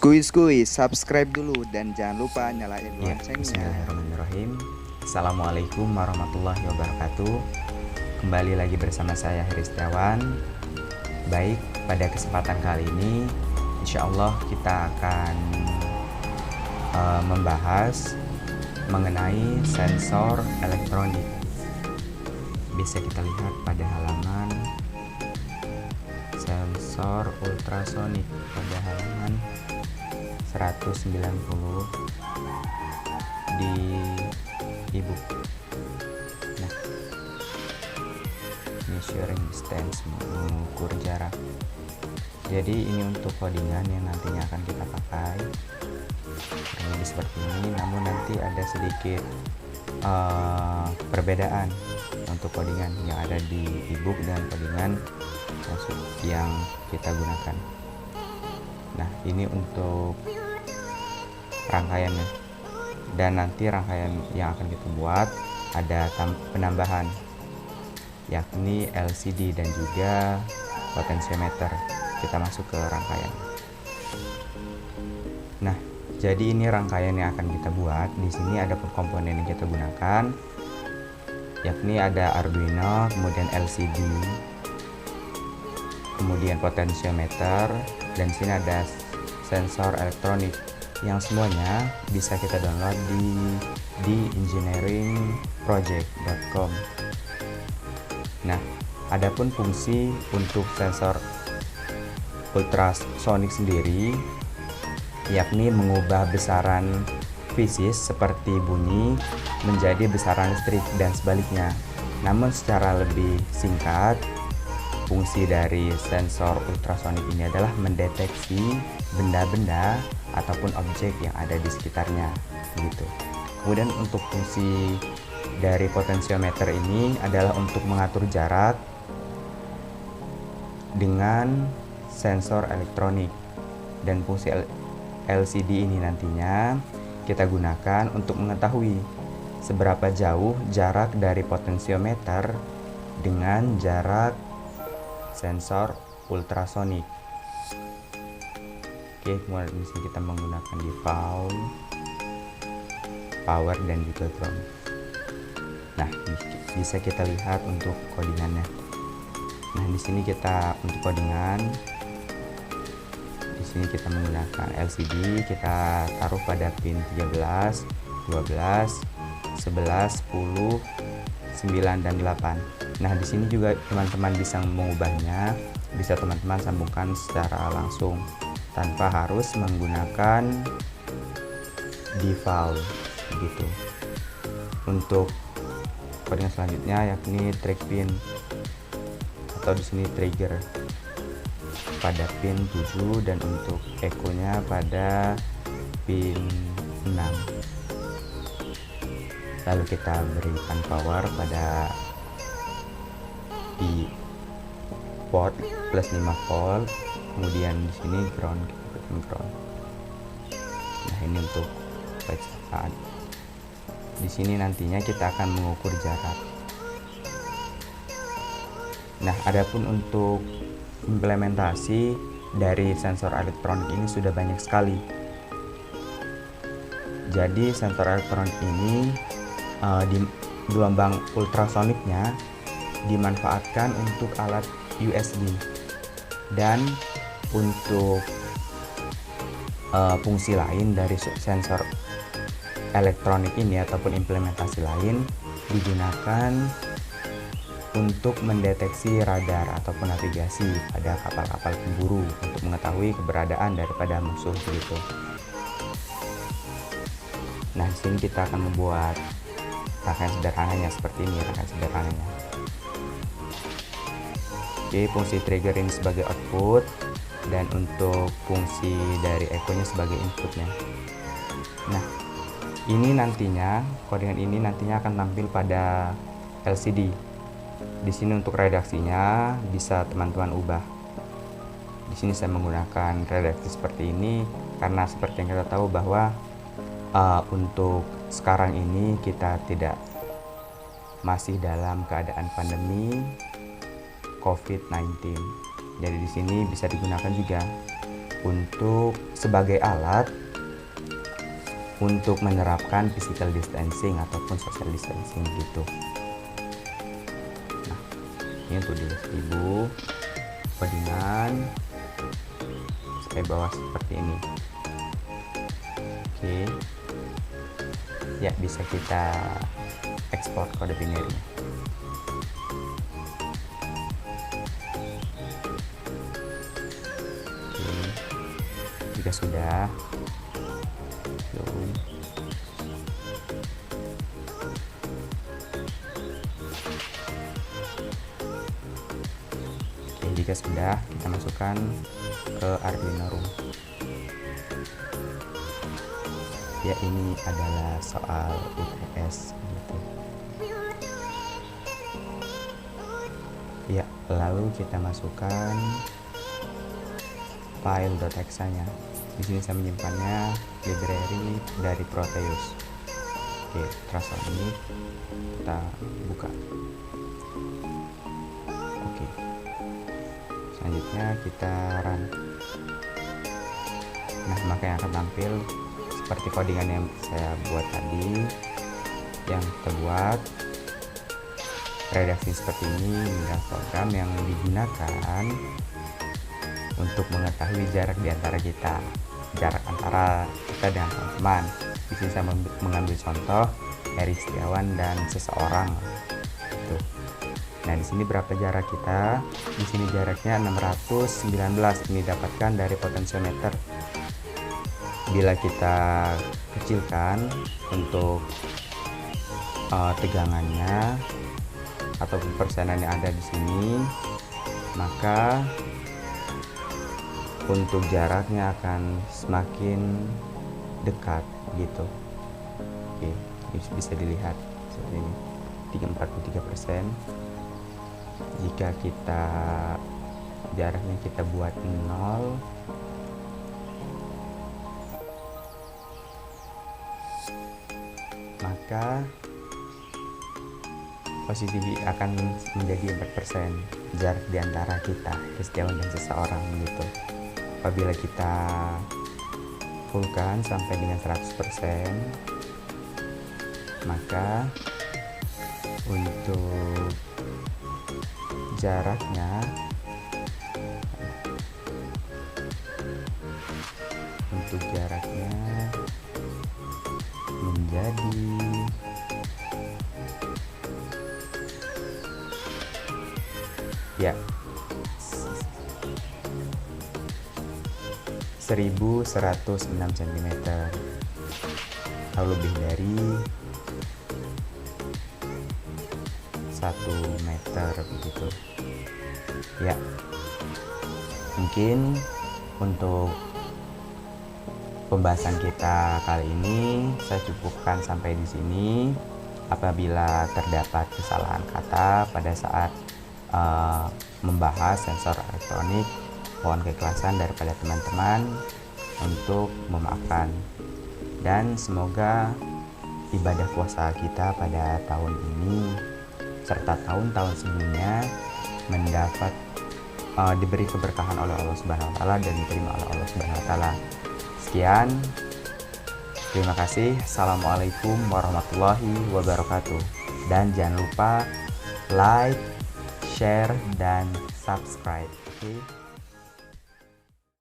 Skuy, subscribe dulu dan jangan lupa nyalain Ya, loncengnya. bismillahirrahmanirrahim. Assalamualaikum warahmatullahi wabarakatuh. Kembali lagi bersama saya Heri Setiawan. Baik, pada kesempatan kali ini insya Allah kita akan membahas mengenai sensor elektronik. Bisa kita lihat pada halaman sensor ultrasonik pada halaman 190 di ebook. Nah, measuring distance, mengukur jarak. Jadi ini untuk codingan yang nantinya akan kita pakai kurang lebih seperti ini, namun nanti ada sedikit perbedaan untuk codingan yang ada di ebook dan codingan yang kita gunakan. Nah, ini untuk rangkaiannya, dan nanti rangkaian yang akan kita buat ada penambahan, yakni LCD dan juga potensiometer. Kita masuk ke rangkaian. Nah, jadi ini rangkaian yang akan kita buat. Di sini ada komponen yang kita gunakan, yakni ada Arduino, kemudian LCD, kemudian potensiometer, dan di sini ada sensor elektronik yang semuanya bisa kita download di engineeringproject.com. Nah, adapun fungsi untuk sensor ultrasonic sendiri, yakni mengubah besaran fisis seperti bunyi menjadi besaran listrik dan sebaliknya. Namun secara lebih singkat, fungsi dari sensor ultrasonik ini adalah mendeteksi benda-benda ataupun objek yang ada di sekitarnya gitu. Kemudian untuk fungsi dari potensiometer ini adalah untuk mengatur jarak dengan sensor elektronik, dan fungsi LCD ini nantinya kita gunakan untuk mengetahui seberapa jauh jarak dari potensiometer dengan jarak sensor ultrasonik. Oke, kemudian di sini kita menggunakan default, power, dan juga ground. Nah, bisa kita lihat untuk codingannya. Nah, di sini kita untuk codingan, di sini kita menggunakan LCD, kita taruh pada pin 13, 12, 11, 10, 9, dan 8. Nah, di sini juga teman-teman bisa mengubahnya, bisa teman-teman sambungkan secara langsung tanpa harus menggunakan default gitu. Untuk codingan selanjutnya yakni track pin atau di sini trigger pada pin 7, dan untuk echo-nya pada pin 6. Lalu kita berikan power pada di port plus 5 volt, kemudian di sini ground, kita berikan ground. Nah, ini untuk bacaan. Di sini nantinya kita akan mengukur jarak. Nah, adapun untuk implementasi dari sensor elektronik ini sudah banyak sekali. Jadi sensor elektronik ini di gelombang ultrasoniknya dimanfaatkan untuk alat USB, dan untuk fungsi lain dari sensor elektronik ini ataupun implementasi lain digunakan untuk mendeteksi radar ataupun navigasi pada kapal-kapal pemburu untuk mengetahui keberadaan daripada musuh begitu. Nah, di sini kita akan membuat rangkaian sederhananya seperti ini, rangkaian sederhananya. Oke, fungsi trigger ini sebagai output, dan untuk fungsi dari echo-nya sebagai inputnya. Nah, ini nantinya, codingan ini nantinya akan tampil pada LCD. Di sini untuk redaksinya bisa teman-teman ubah. Di sini saya menggunakan redaksi seperti ini karena seperti yang kita tahu bahwa untuk sekarang ini kita masih dalam keadaan pandemi COVID-19. Jadi di sini bisa digunakan juga untuk sebagai alat untuk menerapkan physical distancing ataupun social distancing gitu. Nah, ini untuk di ibu codingan saya bawa seperti ini. Oke, ya bisa kita ekspor kode binary. Oke, jika sudah load. Oke, jika sudah kita masukkan ke Arduino Room. Ya, ini adalah soal UTS gitu. Ya, lalu kita masukkan file .exe-nya. Di sini saya menyimpannya library dari Proteus. Oke, Ultrasonic kita buka. Oke, selanjutnya kita run. Nah, maka yang akan tampil seperti codingan yang saya buat tadi, yang kita buat redaksi seperti ini adalah program yang digunakan untuk mengetahui jarak di antara kita, jarak antara kita dengan teman-teman. Di sini saya mengambil contoh Heri Setiawan dan seseorang. Tuh. Nah, di sini berapa jarak kita? Di sini jaraknya 619. Ini dapatkan dari potensiometer. Bila kita kecilkan untuk tegangannya ataupun persenan yang ada di sini, maka untuk jaraknya akan semakin dekat gitu. Oke, ini bisa dilihat seperti ini, 43%. Jika kita jaraknya kita buat 0, maka positivity akan menjadi 4% jarak di antara kita, Setiawan dan seseorang gitu. Apabila kita fullkan sampai dengan 100%, maka untuk jaraknya menjadi ya 1106 cm atau lebih dari 1 meter begitu ya. Mungkin untuk pembahasan kita kali ini saya cukupkan sampai di sini. Apabila terdapat kesalahan kata pada saat membahas sensor elektronik, mohon keikhlasan daripada teman-teman untuk memaafkan. Dan semoga ibadah puasa kita pada tahun ini serta tahun-tahun sebelumnya mendapat diberi keberkahan oleh Allah Subhanahu wa taala dan diterima oleh Allah Subhanahu wa taala. Sekian. Terima kasih. Assalamualaikum warahmatullahi wabarakatuh. Dan jangan lupa like, share, dan subscribe. Oke?